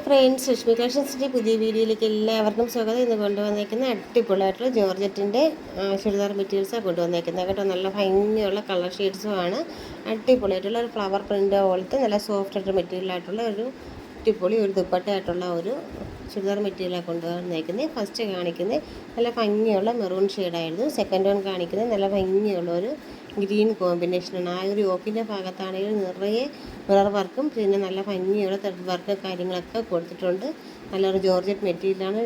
Friends, Lakshmi കളക്ഷൻസിൻ്റെ പുതിയ വീഡിയോയിലേക്ക് എല്ലാവർക്കും സ്വാഗതം. ഇന്ന് കൊണ്ടുവന്നേക്കുന്ന അടിപൊളിയായിട്ടുള്ള ജോർജറ്റിൻ്റെ ചുരിദാർ മെറ്റീരിയൽസാണ് കൊണ്ടുവന്നേക്കുന്നത് കേട്ടോ. നല്ല ഭംഗിയുള്ള കളർ ഷെയ്ഡ്സുമാണ്. അടിപൊളിയായിട്ടുള്ള ഒരു ഫ്ലവർ പ്രിൻ്റ് പോലത്തെ നല്ല സോഫ്റ്റ് ആയിട്ട് മെറ്റീരിയലായിട്ടുള്ള ഒരു അടിപൊളി ഒരു ദുപ്പട്ടയായിട്ടുള്ള ഒരു ചുരിദാർ മെറ്റീരിയലാണ് കൊണ്ടുവന്നേക്കുന്നത്. ഫസ്റ്റ് കാണിക്കുന്നത് നല്ല ഭംഗിയുള്ള മെറൂൺ ഷെയ്ഡായിരുന്നു. സെക്കൻഡ് വൺ കാണിക്കുന്നത് നല്ല ഭംഗിയുള്ള ഒരു ഗ്രീൻ കോമ്പിനേഷനാണ്. ആ ഒരു യോക്കിൻ്റെ ഭാഗത്താണെങ്കിൽ നിറയെ മിറർ വർക്കും പിന്നെ നല്ല ഭംഗിയുള്ള ത്രെഡ് വർക്ക് കാര്യങ്ങളൊക്കെ കൊടുത്തിട്ടുണ്ട്. നല്ലൊരു ജോർജറ്റ് മെറ്റീരിയലാണ്.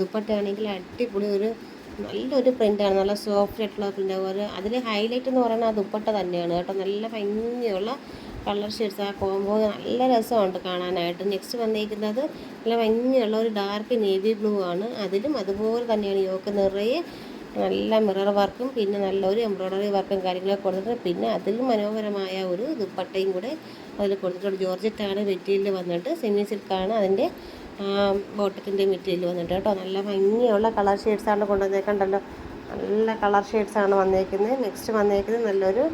ദുപ്പട്ടയാണെങ്കിൽ അടിപൊളി ഒരു നല്ലൊരു പ്രിൻ്റാണ്. നല്ല സോഫ്റ്റ് ആയിട്ടുള്ള പ്രിൻ്റ്. ഒരു അതിൽ ഹൈലൈറ്റ് എന്ന് പറയുന്നത് ആ ദുപ്പട്ട തന്നെയാണ് കേട്ടോ. നല്ല ഭംഗിയുള്ള കളർ ഷെയ്ഡ്സ്, ആ കോംബോ നല്ല രസമുണ്ട് കാണാനായിട്ട്. നെക്സ്റ്റ് വന്നിരിക്കുന്നത് നല്ല ഭംഗിയുള്ള ഒരു ഡാർക്ക് നേവി ബ്ലൂ ആണ്. അതിലും അതുപോലെ തന്നെയാണ് യോക്ക് നിറയെ നല്ല മിറർ വർക്കും പിന്നെ നല്ലൊരു എംബ്രോയ്ഡറി വർക്കും കാര്യങ്ങളൊക്കെ കൊടുത്തിട്ട് പിന്നെ അതിലും മനോഹരമായ ഒരു ദുപ്പട്ടയും കൂടെ അതിൽ കൊടുത്തിട്ടുണ്ട്. ജോർജറ്റാണ് മെറ്റീരിയൽ വന്നിട്ട്, സെമി സിൽക്കാണ് അതിൻ്റെ ബോട്ടത്തിൻ്റെ മെറ്റീരിയൽ വന്നിട്ട് കേട്ടോ. നല്ല ഭംഗിയുള്ള കളർ ഷെയ്ഡ്സാണ് കൊണ്ടുവന്നേക്കണ്ടല്ലോ. നല്ല കളർ ഷെയ്ഡ്സാണ് വന്നേക്കുന്നത്. നെക്സ്റ്റ് വന്നേക്കുന്നത് നല്ലൊരു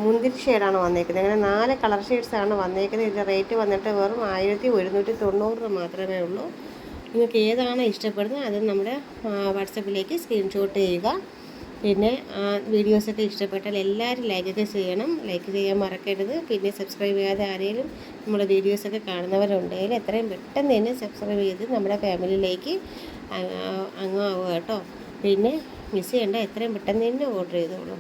മുന്തിരി ഷെയ്ഡാണ് വന്നേക്കുന്നത്. അങ്ങനെ 4 കളർ ഷെയ്ഡ്സാണ് വന്നേക്കുന്നത്. ഇതിൻ്റെ റേറ്റ് വന്നിട്ട് വെറും 1190 മാത്രമേ ഉള്ളൂ. നിങ്ങൾക്ക് ഏതാണ് ഇഷ്ടപ്പെടുന്നത് അത് നമ്മുടെ വാട്സപ്പിലേക്ക് സ്ക്രീൻഷോട്ട് ചെയ്യുക. പിന്നെ വീഡിയോസൊക്കെ ഇഷ്ടപ്പെട്ടാൽ എല്ലാവരും ലൈക്കൊക്കെ ചെയ്യണം. ലൈക്ക് ചെയ്യാൻ മറക്കരുത്. പിന്നെ സബ്സ്ക്രൈബ് ചെയ്യാതെ ആരെങ്കിലും നമ്മുടെ വീഡിയോസൊക്കെ കാണുന്നവരുണ്ടെങ്കിൽ എത്രയും പെട്ടെന്ന് തന്നെ സബ്സ്ക്രൈബ് ചെയ്ത് നമ്മുടെ ഫാമിലിയിലേക്ക് അംഗമാവുക കേട്ടോ. പിന്നെ മിസ് ചെയ്യേണ്ട, എത്രയും പെട്ടെന്ന് തന്നെ ഓർഡർ ചെയ്തോളൂ.